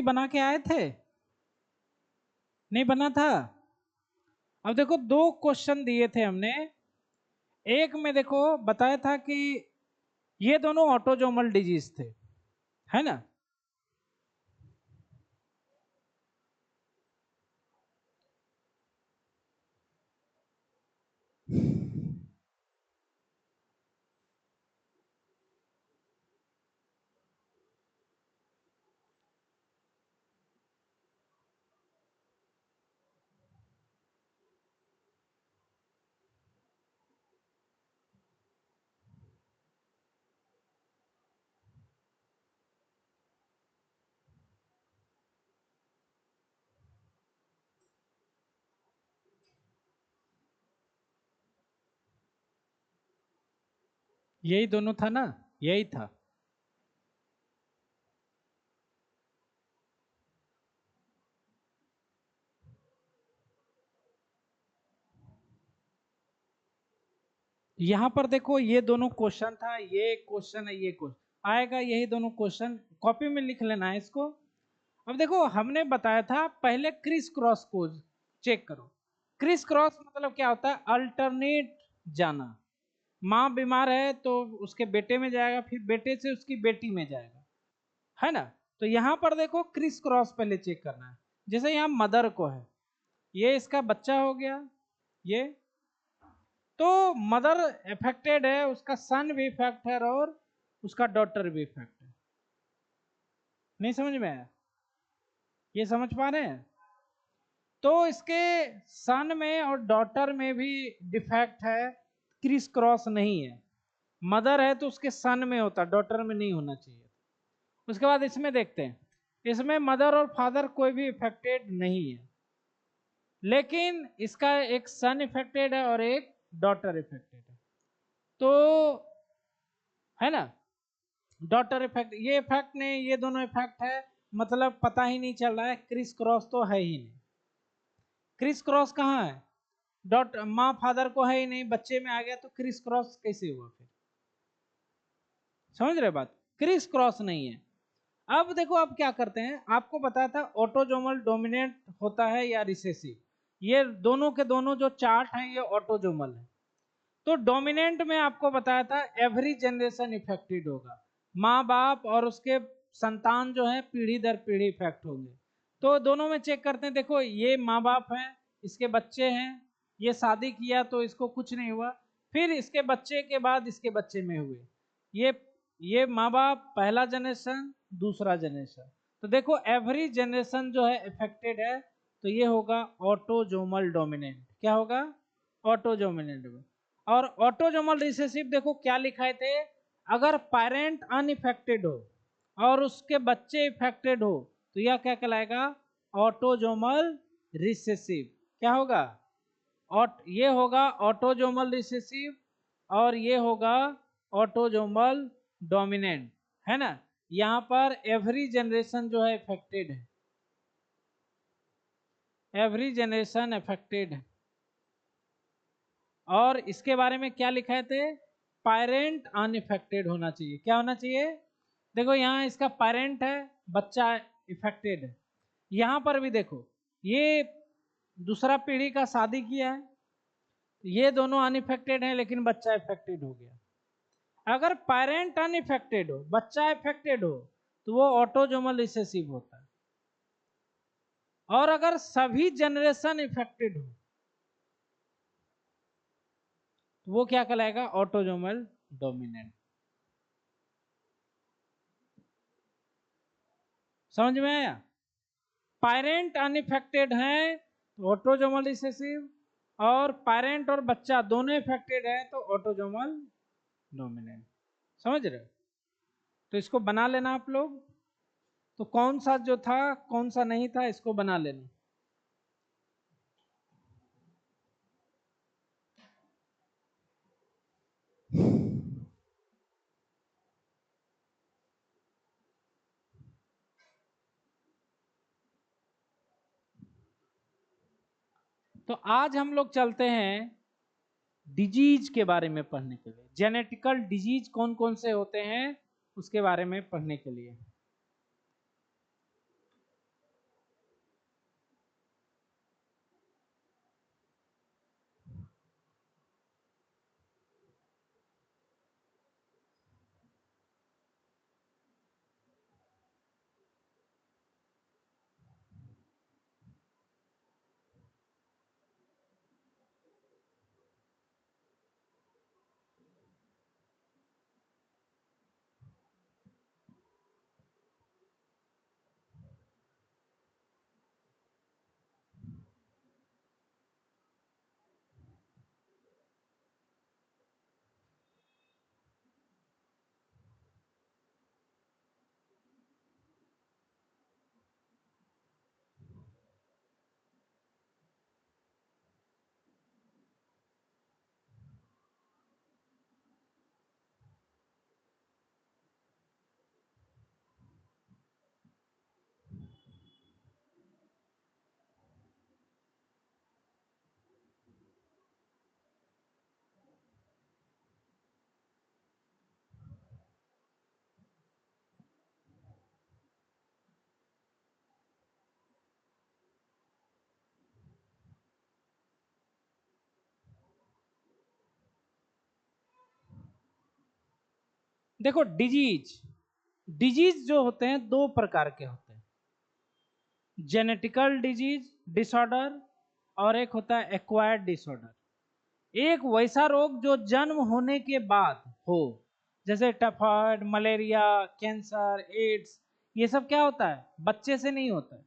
बना के आए थे? नहीं बना था? अब देखो दो क्वेश्चन दिए थे हमने। एक में देखो बताया था कि ये दोनों ऑटोजोमल डिजीज थे, है ना? यही दोनों था ना, यही था। यहां पर देखो ये दोनों क्वेश्चन था, ये क्वेश्चन है, ये क्वेश्चन आएगा, यही दोनों क्वेश्चन कॉपी में लिख लेना है इसको। अब देखो हमने बताया था पहले क्रिस क्रॉस को चेक करो। क्रिस क्रॉस मतलब क्या होता है? अल्टरनेट जाना। माँ बीमार है तो उसके बेटे में जाएगा, फिर बेटे से उसकी बेटी में जाएगा, है ना? तो यहां पर देखो क्रिस क्रॉस पहले चेक करना है। जैसे यहाँ मदर को है, ये इसका बच्चा हो गया, ये तो मदर इफेक्टेड है, उसका सन भी इफेक्ट है और उसका डॉटर भी इफेक्ट है। नहीं समझ में आया? ये समझ पा रहे हैं? तो इसके सन में और डॉटर में भी डिफेक्ट है, क्रिस क्रॉस नहीं है। मदर है तो उसके सन में होता, डॉटर में नहीं होना चाहिए। उसके बाद इसमें देखते हैं, इसमें मदर और फादर कोई भी इफेक्टेड नहीं है, लेकिन इसका एक सन इफेक्टेड है और एक डॉटर इफेक्टेड है। तो है ना, डॉटर इफेक्ट, ये इफेक्ट नहीं, ये दोनों इफेक्ट है, मतलब पता ही नहीं चल रहा है, क्रिस क्रॉस तो है ही नहीं। क्रिस क्रॉस कहाँ है? डॉटर माँ फादर को है ही नहीं, बच्चे में आ गया, तो क्रिस क्रॉस कैसे हुआ फिर? समझ रहे बात? क्रिस क्रॉस नहीं है। अब देखो अब क्या करते हैं, आपको बताया था ऑटोजोमल डोमिनेंट होता है या रिसेसिव। ये दोनों के दोनों जो चार्ट हैं ये ऑटोजोमल है। तो डोमिनेंट में आपको बताया था एवरी जनरेशन इफेक्टेड होगा, माँ बाप और उसके संतान जो है पीढ़ी दर पीढ़ी इफेक्ट होंगे। तो दोनों में चेक करते हैं, देखो ये माँ बाप हैं, इसके बच्चे हैं, ये शादी किया तो इसको कुछ नहीं हुआ, फिर इसके बच्चे के बाद इसके बच्चे में हुए, ये माँ बाप पहला जनरेशन दूसरा जनरेशन। तो देखो एवरी जनरेशन जो है इफेक्टेड है, तो ये होगा ऑटोजोमल डोमिनेंट। क्या होगा? ऑटोजोमिनेंट। और ऑटोजोमल रिसेसिव देखो क्या लिखाए थे, अगर पेरेंट अनइफेक्टेड हो और उसके बच्चे इफेक्टेड हो तो यह क्या कहलाएगा? Autosomal recessive. क्या होगा? ये होगा ऑटोजोमल रिसेसिव और ये होगा ऑटोजोमल डोमिनेंट, है ना? यहां पर एवरी जनरेशन जो है इफेक्टेड है, एवरी जनरेशन इफेक्टेड है। और इसके बारे में क्या लिखाए थे? पेरेंट अनइफेक्टेड होना चाहिए। क्या होना चाहिए? देखो यहाँ इसका पेरेंट है, बच्चा इफेक्टेड है। यहां पर भी देखो ये दूसरा पीढ़ी का शादी किया है, ये दोनों अनइफेक्टेड हैं लेकिन बच्चा इफेक्टेड हो गया। अगर पेरेंट अनइफेक्टेड हो बच्चा इफेक्टेड हो तो वो ऑटोजोमल रिसेसिव होता है। और अगर सभी जनरेशन इफेक्टेड हो तो वो क्या कहलाएगा? Autosomal dominant. समझ में आया? पेरेंट अनइफेक्टेड है तो ऑटोजोमल रिसेसिव, और पेरेंट और बच्चा दोनों इफेक्टेड है तो ऑटोजोमल डोमिनेंट। समझ रहे हो? तो इसको बना लेना आप लोग। तो कौन सा जो था कौन सा नहीं था इसको बना लेना। तो आज हम लोग चलते हैं डिजीज के बारे में पढ़ने के लिए। जेनेटिकल डिजीज कौन कौन से होते हैं उसके बारे में पढ़ने के लिए। देखो डिजीज, डिजीज जो होते हैं दो प्रकार के होते हैं, जेनेटिकल डिजीज डिसऑर्डर और एक होता है एक्वायर्ड डिसऑर्डर। एक वैसा रोग जो जन्म होने के बाद हो, जैसे टाइफाइड, मलेरिया, कैंसर, एड्स, ये सब क्या होता है, बच्चे से नहीं होता है,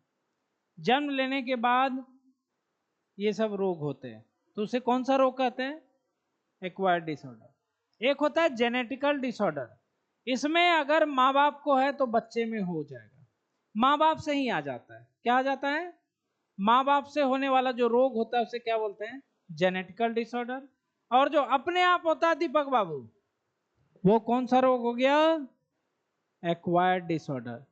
जन्म लेने के बाद ये सब रोग होते हैं। तो उसे कौन सा रोग कहते हैं, एक्वायर्ड डिसऑर्डर। एक होता है जेनेटिकल डिसऑर्डर, इसमें अगर माँ बाप को है तो बच्चे में हो जाएगा, माँ बाप से ही आ जाता है। क्या आ जाता है, माँ बाप से होने वाला जो रोग होता है उसे क्या बोलते हैं, जेनेटिकल डिसऑर्डर। और जो अपने आप होता है दीपक बाबू, वो कौन सा रोग हो गया, एक्वायर्ड डिसऑर्डर।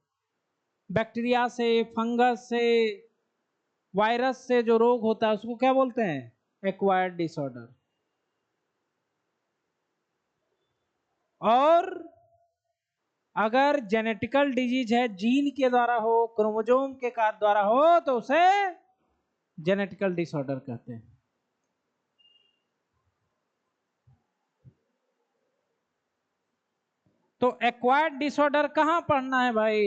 बैक्टीरिया से, फंगस से, वायरस से जो रोग होता है उसको क्या बोलते हैं, एक्वायर्ड डिसऑर्डर। और अगर जेनेटिकल डिजीज है, जीन के द्वारा हो, क्रोमोजोम के कार्य द्वारा हो, तो उसे जेनेटिकल डिसऑर्डर कहते हैं। तो एक्वायर्ड डिसऑर्डर कहां पढ़ना है भाई,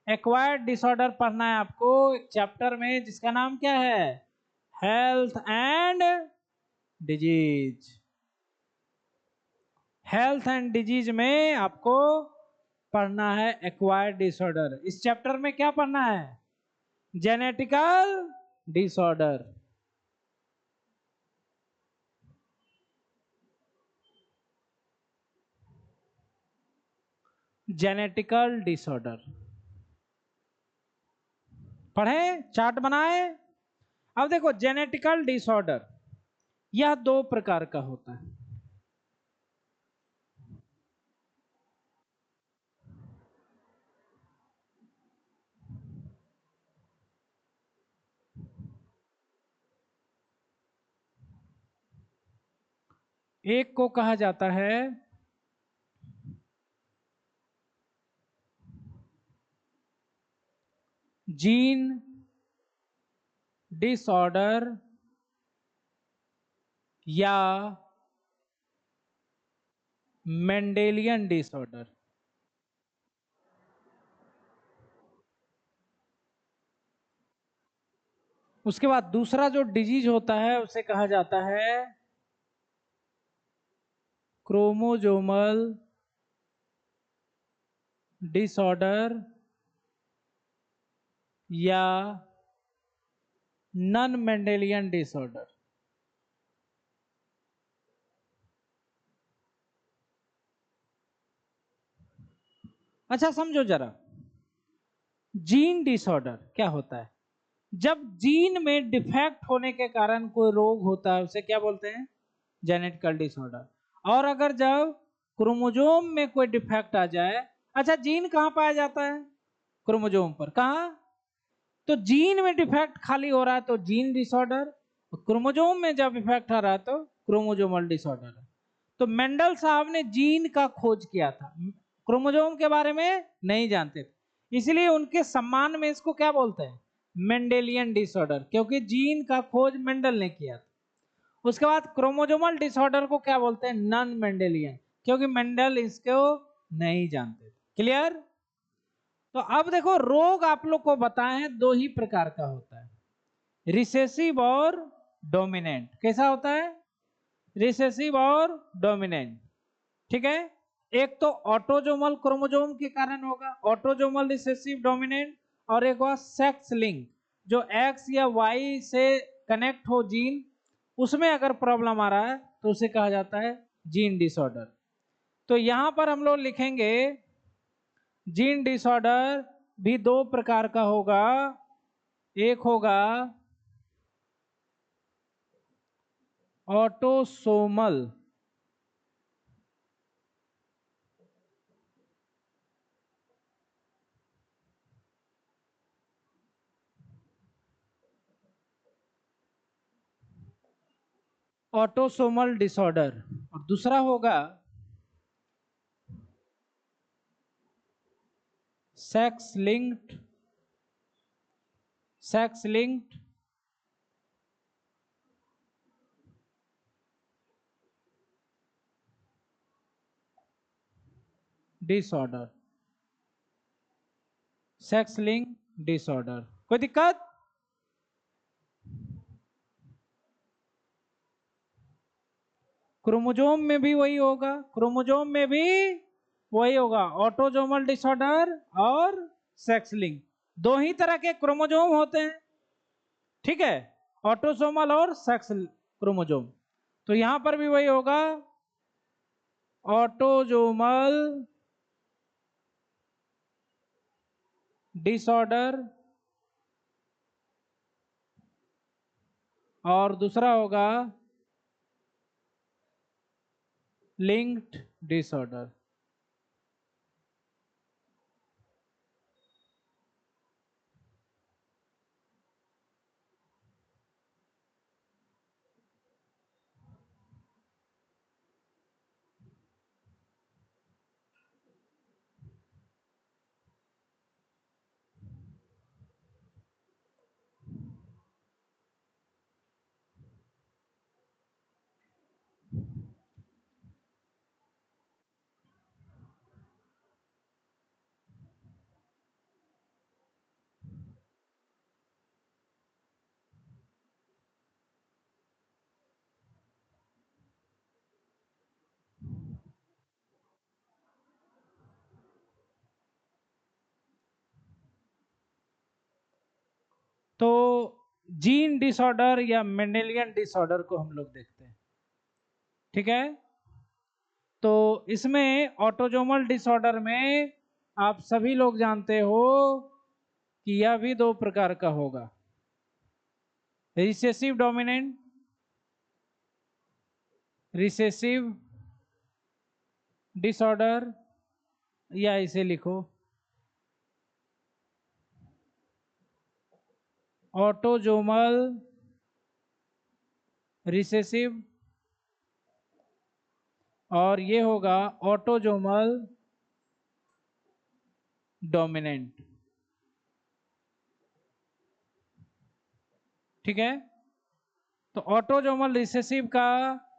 एक्वायर्ड डिसऑर्डर पढ़ना है आपको चैप्टर में जिसका नाम क्या है, health and disease. Health and disease में आपको पढ़ना है एक्वायर्ड डिसऑर्डर। इस चैप्टर में क्या पढ़ना है, जेनेटिकल डिसऑर्डर। जेनेटिकल डिसऑर्डर पढ़े, चार्ट बनाए। अब देखो जेनेटिकल डिसऑर्डर यह दो प्रकार का होता है। एक को कहा जाता है जीन डिसऑर्डर या मेंडेलियन डिसऑर्डर। उसके बाद दूसरा जो डिजीज होता है उसे कहा जाता है क्रोमोजोमल डिसऑर्डर या नॉन मेंडेलियन डिसऑर्डर। अच्छा समझो जरा, जीन डिसऑर्डर क्या होता है, जब जीन में डिफेक्ट होने के कारण कोई रोग होता है उसे क्या बोलते हैं, जेनेटिकल डिसऑर्डर। और अगर जब क्रोमोजोम में कोई डिफेक्ट आ जाए, अच्छा जीन कहां पाया जाता है, क्रोमोजोम पर, कहां, तो जीन में डिफेक्ट खाली हो रहा है तो जीन डिसऑर्डर, क्रोमोजोम में जब इफेक्ट आ रहा है तो क्रोमोजोमल डिसऑर्डर है। तो मेंडल साहब ने जीन का खोज किया था, क्रोमोजोम के बारे में नहीं जानते थे, इसलिए उनके सम्मान में इसको क्या बोलते हैं, मेंडेलियन डिसऑर्डर, क्योंकि जीन का खोज मेंडल ने किया था। उसके बाद क्रोमोजोमल डिसऑर्डर को क्या बोलते हैं, नॉन मेंडेलियन, क्योंकि मेंडल इसको नहीं जानते थे। क्लियर। तो अब देखो रोग आप लोग को बताए हैं दो ही प्रकार का होता है, रिसेसिव और डोमिनेंट। कैसा होता है, रिसेसिव और डोमिनेंट, ठीक है। एक तो ऑटोजोमल क्रोमोजोम के कारण होगा, ऑटोजोमल रिसेसिव डोमिनेंट, और एक हुआ सेक्स लिंक, जो एक्स या वाई से कनेक्ट हो जीन, उसमें अगर प्रॉब्लम आ रहा है तो उसे कहा जाता है जीन डिसऑर्डर। तो यहां पर हम लोग लिखेंगे जीन डिसऑर्डर भी दो प्रकार का होगा, एक होगा ऑटोसोमल ऑटोसोमल डिसऑर्डर, और दूसरा होगा sex linked, sex linked disorder, sex link disorder. कोई दिक्कत? क्रोमोजोम में भी वही होगा, क्रोमोजोम में भी वही होगा, ऑटोजोमल डिसऑर्डर और सेक्स लिंक। दो ही तरह के क्रोमोजोम होते हैं, ठीक है, ऑटोसोमल और सेक्स क्रोमोजोम। तो यहां पर भी वही होगा, ऑटोजोमल डिसऑर्डर और दूसरा होगा लिंक्ड डिसऑर्डर। तो जीन डिसऑर्डर या मेंडेलियन डिसऑर्डर को हम लोग देखते हैं, ठीक है। तो इसमें ऑटोजोमल डिसऑर्डर में आप सभी लोग जानते हो कि यह भी दो प्रकार का होगा, रिसेसिव डोमिनेंट, रिसेसिव डिसऑर्डर, या इसे लिखो ऑटोजोमल रिसेसिव, और ये होगा ऑटोजोमल डोमिनेंट, ठीक है। तो ऑटोजोमल रिसेसिव का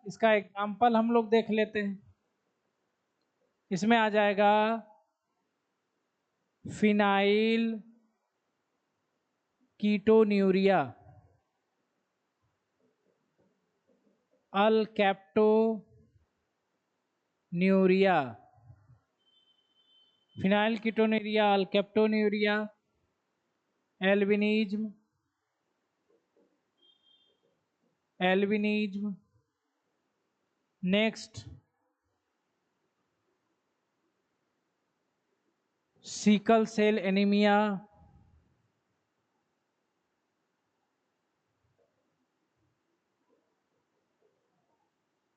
इसका एग्जांपल हम लोग देख लेते हैं। इसमें आ जाएगा phenylketonuria, alkaptonuria, phenylketonuria, alkaptonuria, albinism, albinism, next sickle cell anaemia,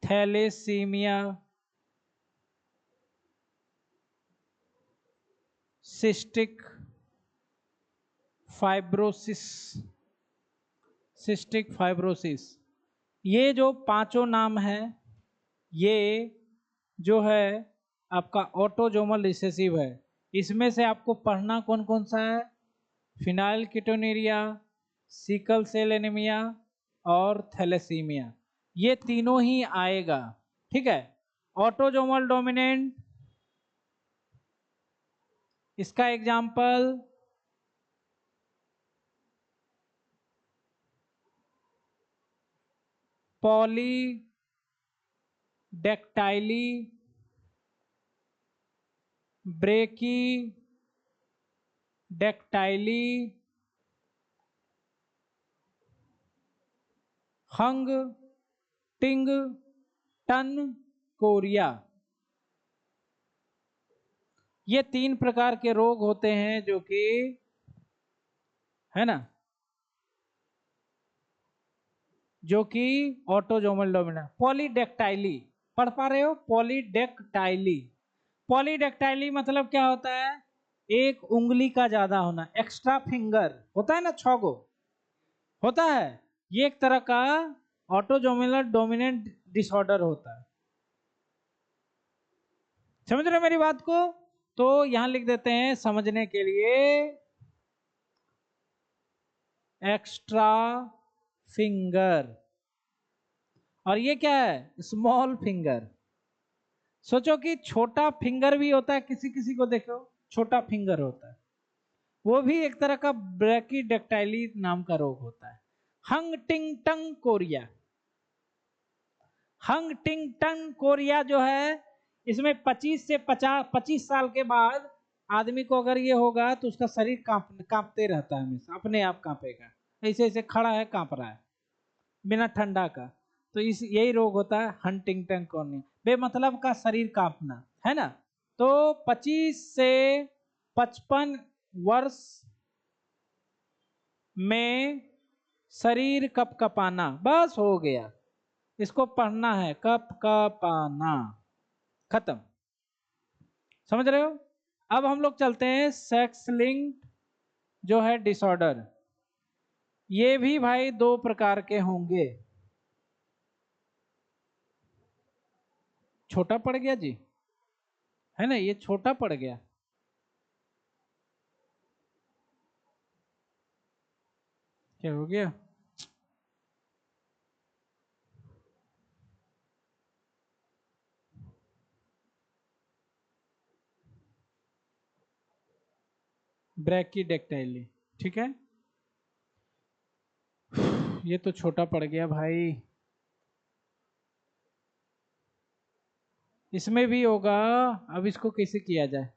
thalassaemia, cystic fibrosis, cystic fibrosis. ये जो पांचों नाम है, ये जो है आपका ऑटोजोमल रिसेसिव है। इसमें से आपको पढ़ना कौन कौन सा है? Phenylketonuria, sickle cell anaemia और थैलेसीमिया, ये तीनों ही आएगा, ठीक है। ऑटोजोमल डोमिनेंट, इसका example polydactyly, brachydactyly, Huntington Korea. ये तीन प्रकार के रोग होते हैं जो कि है ना, जो कि ऑटोजोमल डोमिनेंट। पॉलीडेक्टाइली पढ़ पा रहे हो? पॉलीडेक्टाइली, पॉलीडेक्टाइली मतलब क्या होता है? एक उंगली का ज्यादा होना, एक्स्ट्रा फिंगर होता है ना, 6 गो होता है। ये एक तरह का ऑटोजोमल डोमिनेंट डिसऑर्डर होता है। समझ रहे हो मेरी बात को? तो यहां लिख देते हैं समझने के लिए, एक्स्ट्रा फिंगर, और ये क्या है? Small finger. सोचो कि छोटा फिंगर भी होता है, किसी किसी को देखो छोटा फिंगर होता है, वो भी एक तरह का ब्रैकीडेक्टाइली नाम का रोग होता है। हंटिंगटन कोरिया, हंटिंगटन कोरिया जो है, इसमें 25 से 25 साल के बाद आदमी को अगर ये होगा तो उसका शरीर कांपते रहता है, हमेशा अपने आप कांपेगा, ऐसे ऐसे खड़ा है कांप रहा है बिना ठंडा का। तो इस यही रोग होता है हंटिंगटन कोरिया, बेमतलब का शरीर कांपना, है ना। तो 25 से 55 वर्ष में शरीर कपकपाना, बस हो गया, इसको पढ़ना है, कपकपाना, खत्म। समझ रहे हो। अब हम लोग चलते हैं सेक्स लिंक्ड जो है डिसऑर्डर। ये भी भाई दो प्रकार के होंगे। छोटा पड़ गया जी, है ना, ये छोटा पड़ गया। क्या हो गया। ब्रैकीडेक्टाइली, ठीक है, ये तो छोटा पड़ गया भाई। इसमें भी होगा। अब इसको कैसे किया जाए।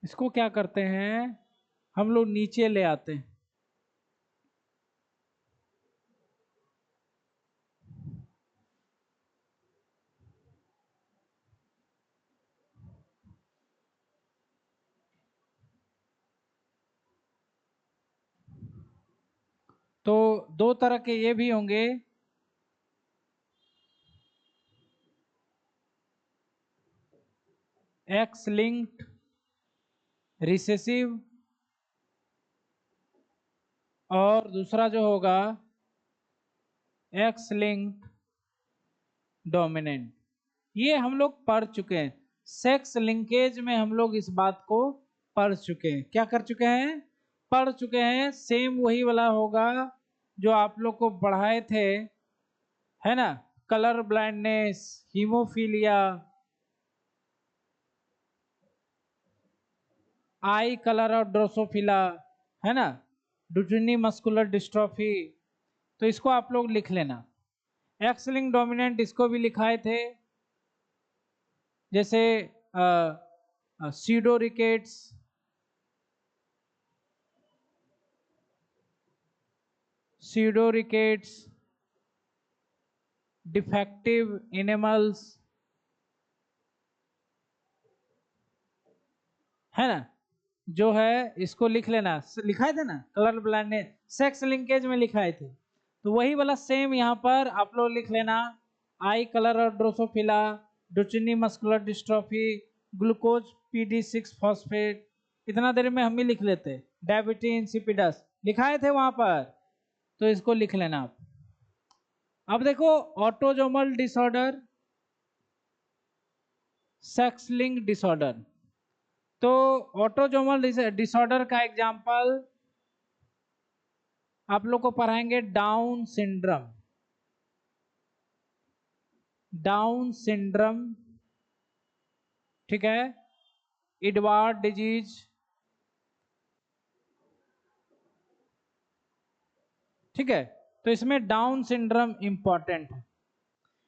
इसको क्या करते हैं, हम लोग नीचे ले आते हैं। तो दो तरह के ये भी होंगे, एक्स लिंक्ड रिसेसिव, और दूसरा जो होगा एक्स लिंक्ड डोमिनेंट। ये हम लोग पढ़ चुके हैं, सेक्स लिंकेज में हम लोग इस बात को पढ़ चुके हैं। क्या कर चुके हैं, पढ़ चुके हैं। सेम वही वाला होगा जो आप लोग को पढ़ाए थे, है ना, कलर ब्लाइंडनेस, हीमोफीलिया, आई कलर और ड्रोसोफिला, है ना, डुचेनी मस्कुलर डिस्ट्रॉफी। तो इसको आप लोग लिख लेना। एक्स लिंक्ड डोमिनेंट इसको भी लिखाए थे, जैसे pseudo rickets, pseudo rickets, defective animals, है ना, जो है इसको लिख लेना। लिखाए थे ना, कलर ब्लाइंडनेस सेक्स लिंकेज में लिखाए थे, तो वही वाला सेम यहाँ पर आप लोग लिख लेना। आई कलर और drosophila, Duchenne muscular dystrophy, glucose PD6 phosphate, इतना देर में हम भी लिख लेते। डायबिटीज इंसिपिडस लिखाए थे वहां पर, तो इसको लिख लेना आप। अब देखो autosomal disorder, sex link disorder. तो ऑटोजोमल डिसऑर्डर का एग्जांपल आप लोग को पढ़ाएंगे डाउन सिंड्रोम, डाउन सिंड्रोम, ठीक है, एडवार्ड डिजीज, ठीक है। तो इसमें डाउन सिंड्रोम इंपॉर्टेंट है।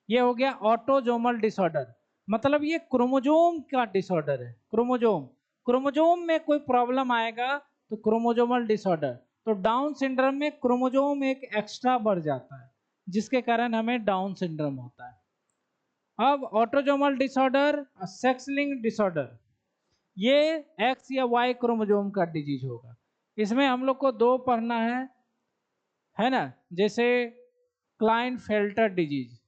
ये हो गया ऑटोजोमल डिसऑर्डर, मतलब ये क्रोमोजोम का डिसऑर्डर है। क्रोमोजोम, क्रोमोजोम में कोई प्रॉब्लम आएगा तो क्रोमोजोमल डिसऑर्डर। तो डाउन सिंड्रोम में क्रोमोजोम एक एक्स्ट्रा बढ़ जाता है, जिसके कारण हमें डाउन सिंड्रोम होता है। अब autosomal disorder, sex linked disorder, ये एक्स या वाई क्रोमोजोम का डिजीज होगा। इसमें हम लोग को दो पढ़ना है ना, जैसे Klinefelter disease,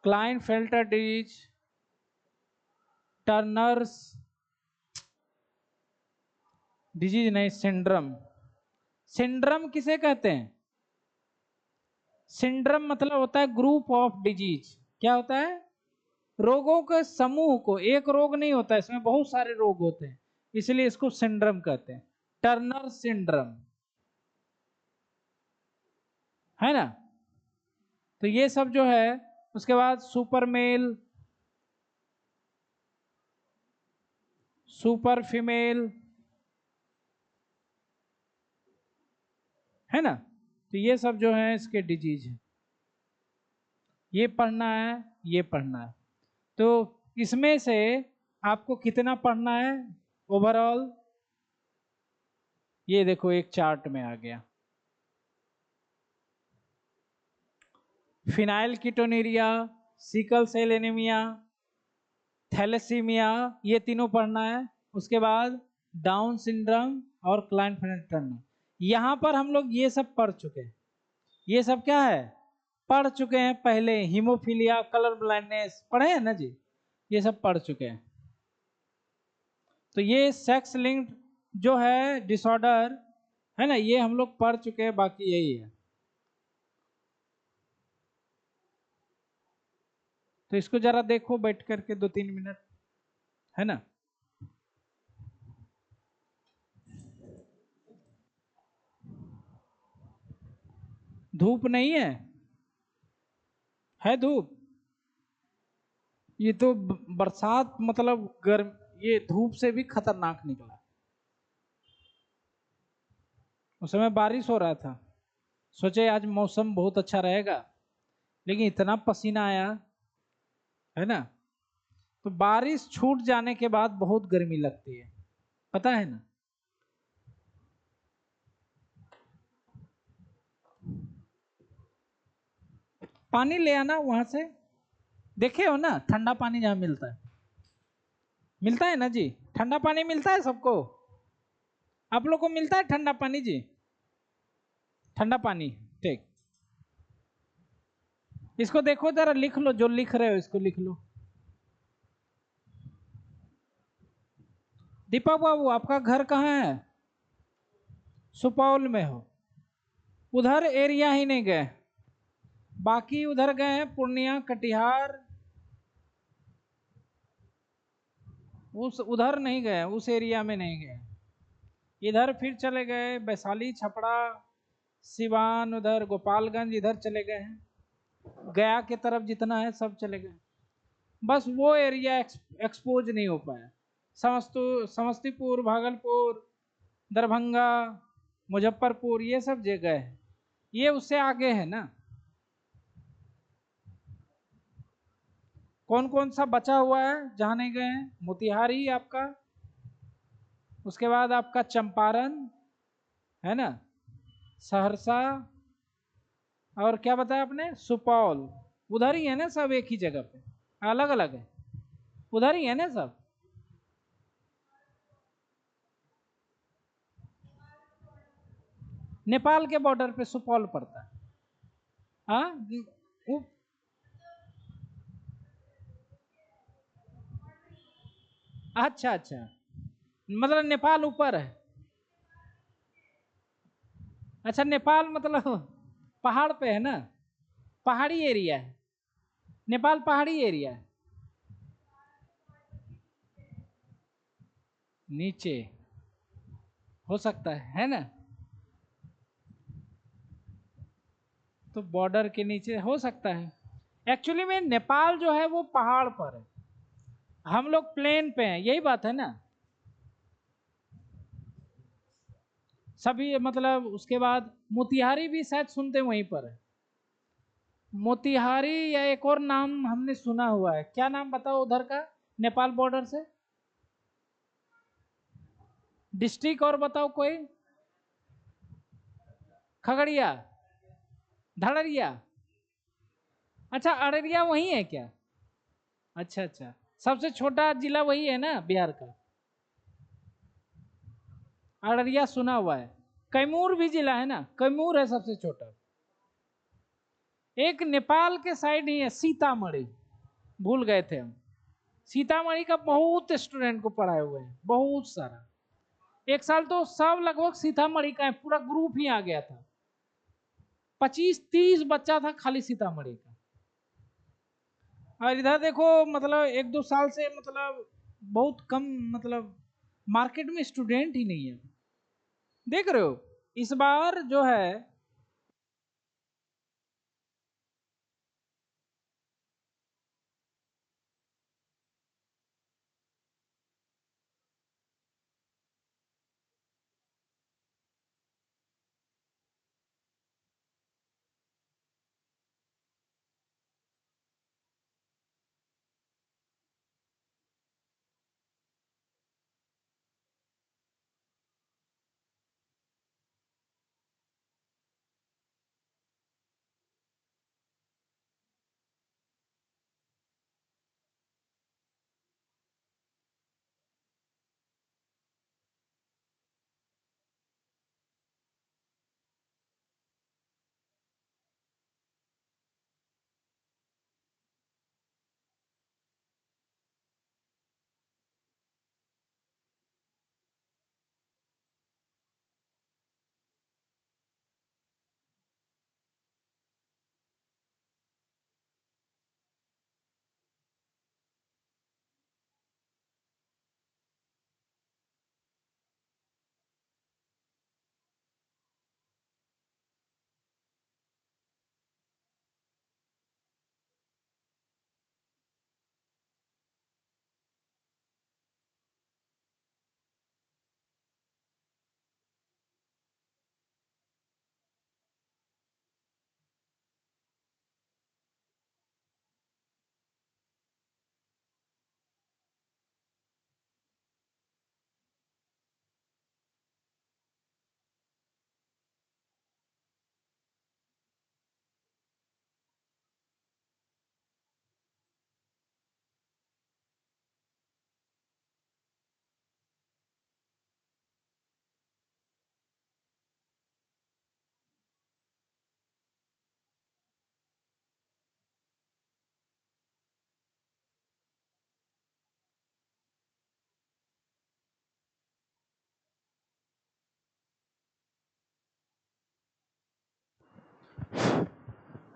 Klinefelter disease, Turners disease नहीं, सिंड्रम। सिंड्रम किसे कहते हैं, सिंड्रम मतलब होता है ग्रुप ऑफ डिजीज। क्या होता है, रोगों के समूह को, एक रोग नहीं होता, इसमें बहुत सारे रोग होते हैं, इसलिए इसको सिंड्रोम कहते हैं, टर्नर सिंड्रोम, है ना। तो ये सब जो है, उसके बाद सुपर मेल, सुपर फीमेल, है ना। तो ये सब जो है इसके डिजीज है, ये पढ़ना है, ये पढ़ना है। तो इसमें से आपको कितना पढ़ना है ओवरऑल, ये देखो एक चार्ट में आ गया। Phenylketonuria, sickle cell anaemia, thalassaemia, ये तीनों पढ़ना है। उसके बाद डाउन सिंड्रोम और क्लाइंट-फेनेट टर्नर, यहां पर हम लोग ये सब पढ़ चुके हैं। ये सब क्या है, पढ़ चुके हैं पहले। हीमोफीलिया, कलर ब्लाइंडनेस पढ़े हैं ना जी, ये सब पढ़ चुके हैं। तो ये सेक्स लिंक्ड जो है डिसऑर्डर है ना, ये हम लोग पढ़ चुके हैं, बाकी यही है। तो इसको जरा देखो बैठ करके 2-3 मिनट, है ना। धूप नहीं है धूप। ये तो बरसात मतलब गर्म, ये धूप से भी खतरनाक निकला। उस समय बारिश हो रहा था, सोचे आज मौसम बहुत अच्छा रहेगा, लेकिन इतना पसीना आया, है ना। तो बारिश छूट जाने के बाद बहुत गर्मी लगती है, पता है ना। पानी ले आना वहां से, देखे हो ना ठंडा पानी जहां मिलता है ना जी, ठंडा पानी मिलता है सबको। आप लोग को मिलता है ठंडा पानी जी, ठंडा पानी, ठीक। इसको देखो जरा, लिख लो, जो लिख रहे हो इसको लिख लो। दीपक बाबू आपका घर कहाँ है, सुपौल में हो, उधर एरिया ही नहीं गए, बाकी उधर गए हैं पूर्णिया, कटिहार, उस उधर नहीं गए, उस एरिया में नहीं गए। इधर फिर चले गए वैशाली, छपरा, सिवान, उधर गोपालगंज, इधर चले गए हैं, गया के तरफ जितना है सब चले गए। बस वो एरिया एक्सपोज नहीं हो पाया। समस्तीपुर, भागलपुर, दरभंगा, मुजफ्फरपुर, ये सब जगह है, ये उससे आगे है ना। कौन कौन सा बचा हुआ है जहाँ नहीं गए हैं, मोतिहारी आपका, उसके बाद आपका चंपारण, है ना, सहरसा, और क्या बताया आपने, सुपौल, उधर ही है ना सब, एक ही जगह पे, अलग अलग है, उधर ही है ना सब। नेपाल के बॉर्डर पे सुपौल पड़ता है। हाँ, अच्छा अच्छा, मतलब नेपाल ऊपर है। अच्छा, नेपाल मतलब पहाड़ पे है ना, पहाड़ी एरिया है, नेपाल पहाड़ी एरिया है। नीचे हो सकता है ना, तो बॉर्डर के नीचे हो सकता है। एक्चुअली में नेपाल जो है वो पहाड़ पर है, हम लोग प्लेन पे हैं, यही बात है ना। सभी मतलब उसके बाद मोतिहारी भी शायद सुनते वहीं पर है, मोतिहारी, या एक और नाम हमने सुना हुआ है, क्या नाम बताओ उधर का, नेपाल बॉर्डर से डिस्ट्रिक्ट और बताओ कोई, खगड़िया, धड़रिया, अच्छा अररिया वही है क्या, अच्छा अच्छा, सबसे छोटा जिला वही है ना बिहार का, अररिया सुना हुआ है। कैमूर भी जिला है ना, कैमूर है सबसे छोटा। एक नेपाल के साइड ही है सीतामढ़ी, भूल गए थे हम, सीतामढ़ी का बहुत स्टूडेंट को पढ़ाए हुए हैं, बहुत सारा। एक साल तो सब लगभग सीतामढ़ी का है, पूरा ग्रुप ही आ गया था, 25-30 बच्चा था खाली सीतामढ़ी का। और इधर देखो मतलब 1-2 साल से मतलब बहुत कम, मतलब मार्केट में स्टूडेंट ही नहीं है। देख रहे हो इस बार जो है।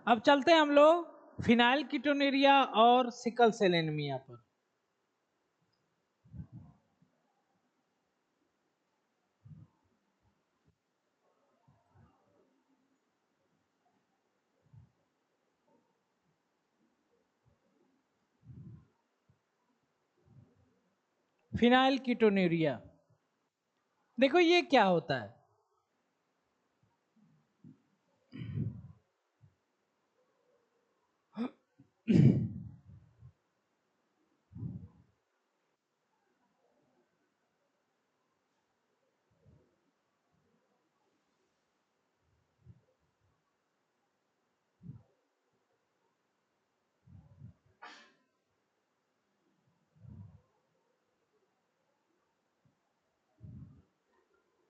अब चलते हैं हम लोग फिनाइल कीटोनुरिया और सिकल सेल एनीमिया पर। फिनाइल कीटोनुरिया, देखो ये क्या होता है।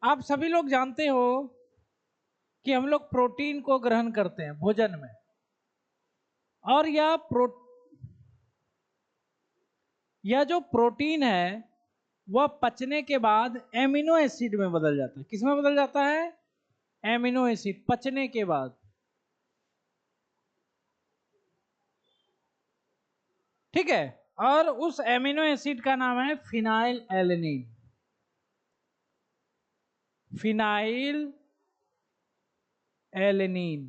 आप सभी लोग जानते हो कि हम लोग प्रोटीन को ग्रहण करते हैं भोजन में, और यह जो प्रोटीन है वह पचने के बाद एमिनो एसिड में बदल जाता है। किस में बदल जाता है? एमिनो एसिड, पचने के बाद। ठीक है, और उस एमिनो एसिड का नाम है फिनाइल एलेनिन। फिनाइल एलेनिन,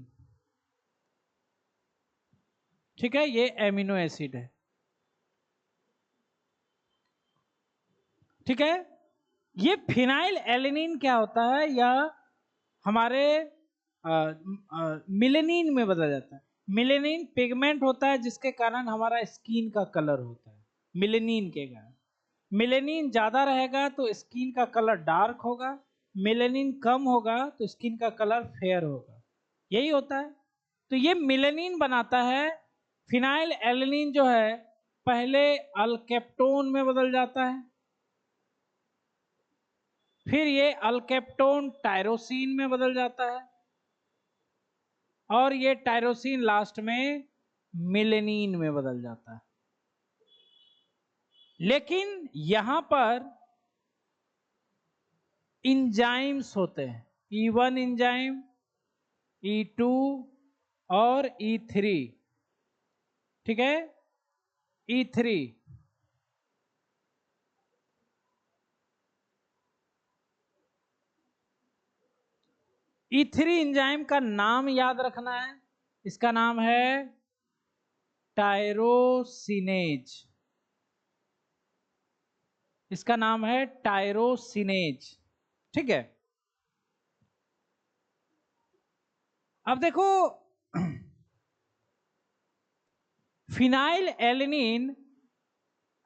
ठीक है, ये एमिनो एसिड है। ठीक है, ये फिनाइल एलेनिन क्या होता है, या हमारे मिलेनिन में बदल जाता है। मिलेनिन पिगमेंट होता है जिसके कारण हमारा स्किन का कलर होता है। मिलेनिन के कारण, मिलेनिन ज्यादा रहेगा तो स्किन का कलर डार्क होगा, मिलेनिन कम होगा तो स्किन का कलर फेयर होगा। यही होता है। तो ये मिलेनिन बनाता है। फिनाइल एलेनिन जो है पहले अल्केप्टोन में बदल जाता है, फिर ये अल्केप्टोन टायरोसिन में बदल जाता है, और ये टायरोसिन लास्ट में मिलेनिन में बदल जाता है। लेकिन यहां पर इंजाइम्स होते हैं, E1 इंजाइम, E2 और E3। ठीक है, E3। E3 एंजाइम का नाम याद रखना है, इसका नाम है टायरोसिनेज। इसका नाम है टायरोसिनेज, ठीक है। अब देखो फिनाइल एलेनिन,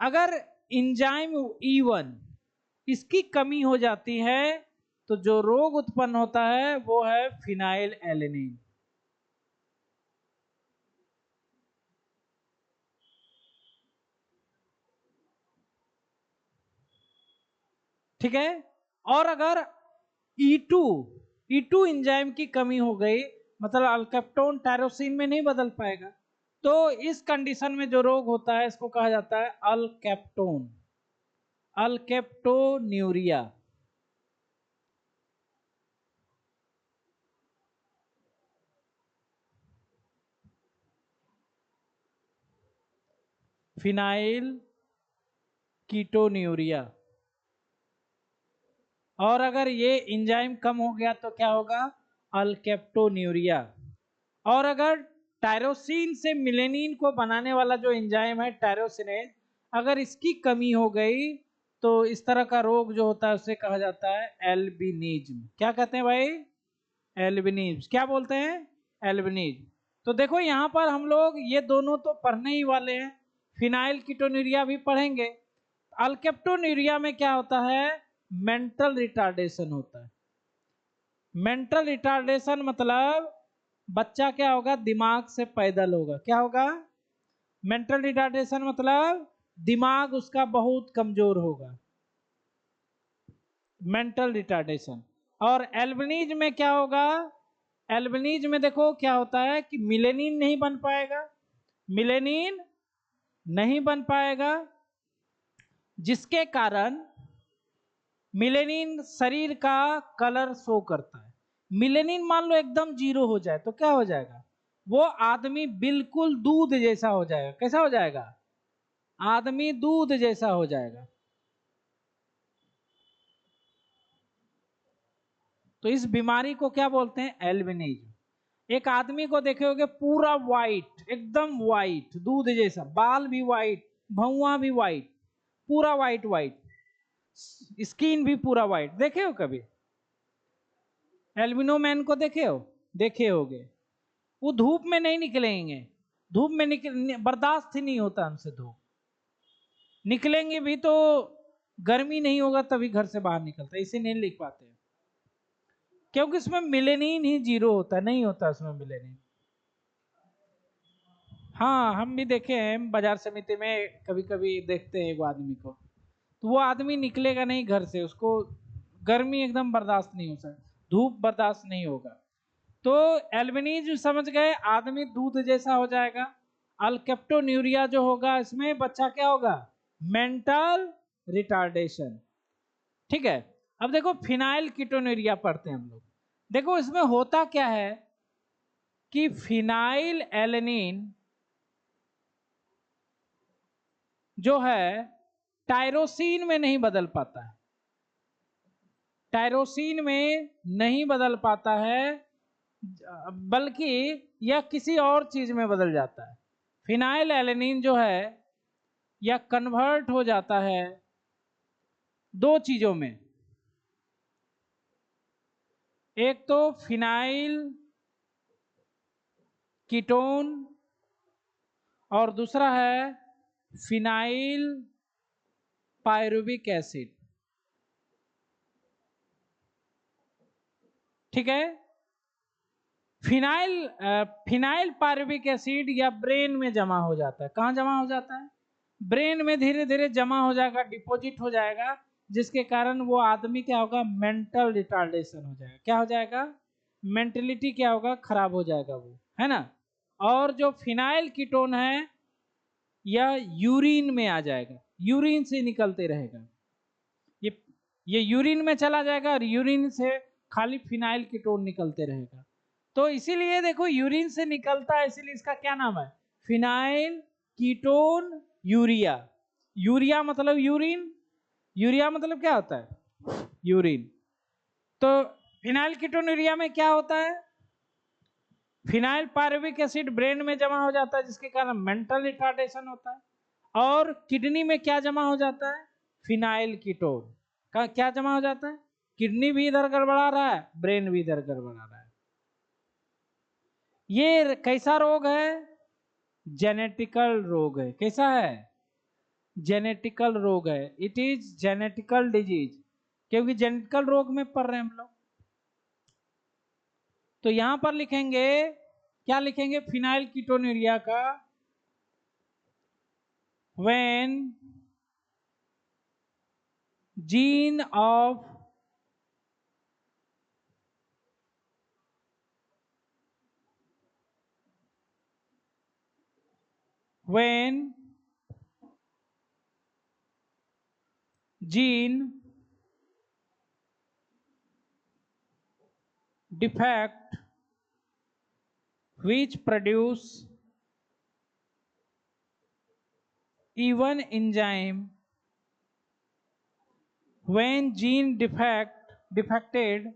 अगर एंजाइम E1 इसकी कमी हो जाती है तो जो रोग उत्पन्न होता है वो है फिनाइल एलेनिन। ठीक है। और अगर E2 एंजाइम की कमी हो गई, मतलब अल्केप्टोन टायरोसिन में नहीं बदल पाएगा, तो इस कंडीशन में जो रोग होता है इसको कहा जाता है अल्केप्टोन्यूरिया। Phenyl ketonuria. और अगर ये एंजाइम कम हो गया तो क्या होगा? अल्केप्टोन्यूरिया। और अगर टायरोसिन से मिलेनिन को बनाने वाला जो एंजाइम है टायरोसिनेज, अगर इसकी कमी हो गई तो इस तरह का रोग जो होता है उसे कहा जाता है एल्बिनिज्म। क्या कहते हैं भाई? एल्बिनिज्म। क्या बोलते हैं? एल्बिनिज्म। तो देखो यहाँ पर हम लोग ये दोनों तो पढ़ने ही वाले हैं, फिनाइल कीटोन्यूरिया भी पढ़ेंगे। अल्केप्टोन्यूरिया में क्या होता है? मेंटल रिटार्डेशन होता है। मेंटल रिटार्डेशन मतलब बच्चा क्या होगा? दिमाग से पैदल होगा। क्या होगा? मेंटल रिटार्डेशन मतलब दिमाग उसका बहुत कमजोर होगा, मेंटल रिटार्डेशन। और एल्बिनिज में क्या होगा? एल्बिनिज में देखो क्या होता है कि मिलेनिन नहीं बन पाएगा, मिलेनिन नहीं बन पाएगा, जिसके कारण मिलेनिन शरीर का कलर शो करता है। मिलेनिन मान लो एकदम जीरो हो जाए तो क्या हो जाएगा? वो आदमी बिल्कुल दूध जैसा हो जाएगा। कैसा हो जाएगा? आदमी दूध जैसा हो जाएगा। तो इस बीमारी को क्या बोलते हैं? एल्बिनिज्म। एक आदमी को देखे होगे पूरा व्हाइट, एकदम व्हाइट दूध जैसा, बाल भी व्हाइट, भौंवा भी व्हाइट, पूरा व्हाइट व्हाइट, स्किन भी पूरा व्हाइट। देखे हो कभी एल्बिनो मैन को? देखे हो? देखे होगे। वो धूप में नहीं निकलेंगे, धूप में बर्दाश्त ही नहीं होता हमसे धूप। निकलेंगे भी तो गर्मी नहीं होगा तभी घर से बाहर निकलता, इसे नहीं लिख पाते क्योंकि इसमें मिलेनिन ही जीरो होता, नहीं होता उसमें मिलेनिन। हाँ हम भी देखे हैं, बाजार समिति में कभी कभी देखते हैं एक आदमी को, तो वो आदमी निकलेगा नहीं घर से, उसको गर्मी एकदम बर्दाश्त नहीं हो सकती, धूप बर्दाश्त नहीं होगा। तो एल्बिनिज समझ गए, आदमी दूध जैसा हो जाएगा। अल्केप्टोन्यूरिया जो होगा इसमें बच्चा क्या होगा? Mental retardation. ठीक है। अब देखो फिनाइल कीटोन्यूरिया पढ़ते हैं हम लोग। देखो इसमें होता क्या है कि फिनाइल एलेनिन जो है टायरोसिन में नहीं बदल पाता है, टायरोसिन में नहीं बदल पाता है, बल्कि यह किसी और चीज में बदल जाता है। फिनाइल एलेनिन जो है यह कन्वर्ट हो जाता है दो चीजों में, एक तो फिनाइल कीटोन और दूसरा है फिनाइल पायरुविक एसिड। ठीक है। फिनाइल पायरुविक एसिड या ब्रेन में जमा हो जाता है। कहाँ जमा हो जाता है? ब्रेन में धीरे धीरे जमा हो जाएगा, डिपॉजिट हो जाएगा, जिसके कारण वो आदमी क्या होगा? मेंटल रिटार्डेशन हो जाएगा। क्या हो जाएगा? मेंटलिटी क्या होगा? खराब हो जाएगा वो, है ना। और जो फिनाइल कीटोन है यह यूरिन में आ जाएगा, यूरिन से निकलते रहेगा, ये ये यूरिन में चला जाएगा और यूरिन से खाली फिनाइल कीटोन निकलते रहेगा। तो इसीलिए देखो यूरिन से निकलता है, इसीलिए इसका क्या नाम है? Phenyl ketone urea. यूरिया मतलब यूरिन, यूरिया मतलब क्या होता है? यूरिन। तो फिनाइल कीटोन्यूरिया में क्या होता है? फिनाइल पायरुविक एसिड ब्रेन में जमा हो जाता है जिसके कारण मेंटल रिटार्डेशन होता है। और किडनी में क्या जमा हो जाता है? फिनाइल कीटोन का क्या जमा हो जाता है? किडनी भी इधर गड़बड़ा रहा है, ब्रेन भी इधर गड़बड़ा रहा है। ये कैसा रोग है? जेनेटिकल रोग है। कैसा है? जेनेटिकल रोग है। इट इज जेनेटिकल डिजीज, क्योंकि जेनेटिकल रोग में पढ़ रहे हैं हम लोग। तो यहां पर लिखेंगे, क्या लिखेंगे फिनाइल कीटोन्यूरिया का? When gene of when gene defect which produce even enzyme, when gene defected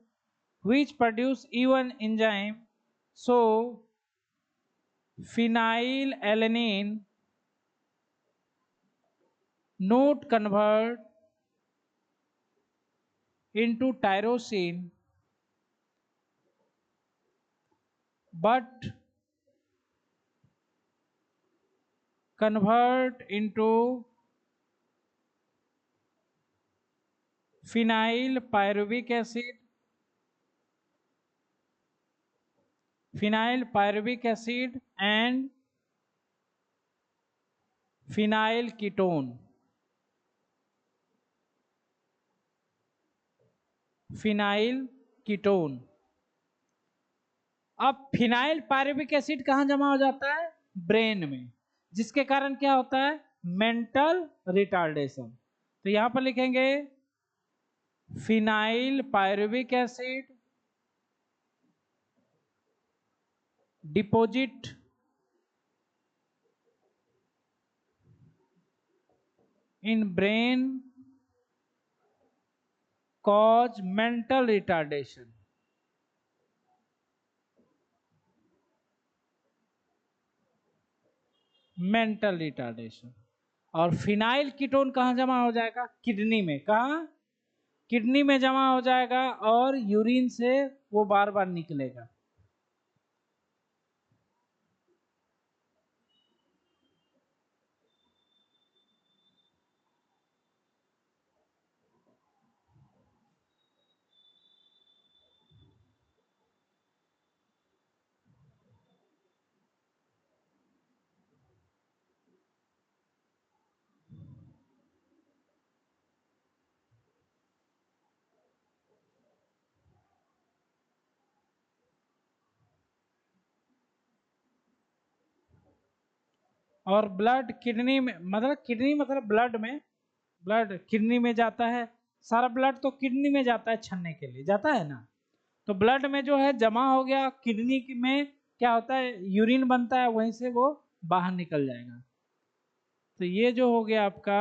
which produce even enzyme, so phenylalanine not convert into tyrosine but convert into phenyl pyruvic acid, phenyl pyruvic acid and phenyl ketone, phenyl ketone. अब phenyl pyruvic acid कहां जमा हो जाता है? Brain में, जिसके कारण क्या होता है? Mental retardation. तो यहां पर लिखेंगे phenyl pyruvic acid deposit in brain cause mental retardation. Mental retardation. और फिनाइल कीटोन कहां जमा हो जाएगा? किडनी में। कहां? किडनी में जमा हो जाएगा और यूरिन से वो बार बार निकलेगा। और ब्लड किडनी में, मतलब किडनी मतलब ब्लड में, ब्लड किडनी में जाता है। सारा ब्लड तो किडनी में जाता है छन्ने के लिए, जाता है ना। तो ब्लड में जो है जमा हो गया, किडनी में क्या होता है? यूरिन बनता है, वहीं से वो बाहर निकल जाएगा। तो ये जो हो गया आपका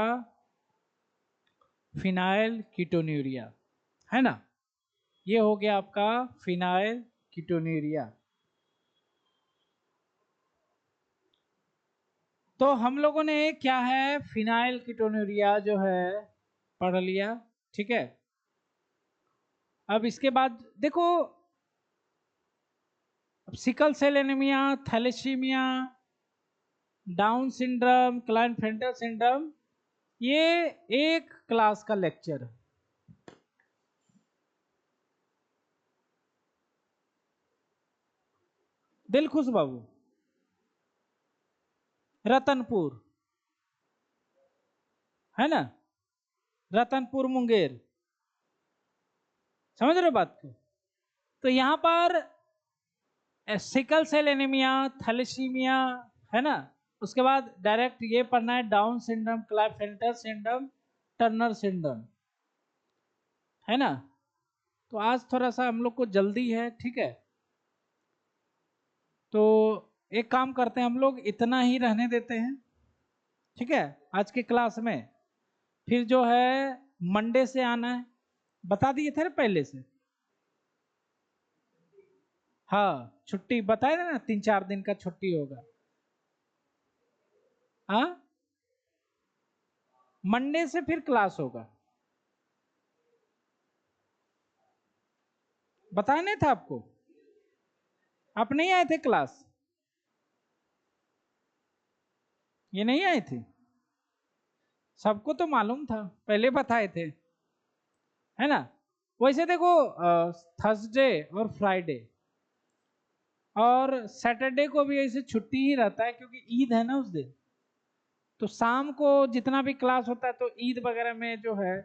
फिनाइल कीटोन्यूरिया, है ना। ये हो गया आपका फिनाइल कीटोन्यूरिया। तो हम लोगों ने क्या है, फिनाइल कीटोन्यूरिया जो है पढ़ लिया, ठीक है। अब इसके बाद देखो, अब sickle cell anaemia, thalassaemia, Down syndrome, Klinefelter syndrome, ये एक क्लास का लेक्चर है। दिलखुश बाबू, रतनपुर, है ना, रतनपुर मुंगेर, समझ रहे हो बात को। तो यहां पर सिकल सेल एनीमिया, थैलेसीमिया, है ना। उसके बाद डायरेक्ट ये पढ़ना है down syndrome, Klinefelter syndrome, Turner syndrome, है ना। तो आज थोड़ा सा हम लोग को जल्दी है, ठीक है। तो एक काम करते हैं, हम लोग इतना ही रहने देते हैं, ठीक है, आज के क्लास में। फिर जो है मंडे से आना है, बता दिए थे ना पहले से। हाँ छुट्टी बताए ना, 3-4 दिन का छुट्टी होगा। हाँ मंडे से फिर क्लास होगा, बताया नहीं था आपको? आप नहीं आए थे क्लास, ये नहीं आए थे? सबको तो मालूम था, पहले बताए थे, है ना। वैसे देखो थर्सडे और फ्राइडे और सैटरडे को भी ऐसे छुट्टी ही रहता है, क्योंकि ईद है ना उस दिन। तो शाम को जितना भी क्लास होता है तो ईद वगैरह में जो है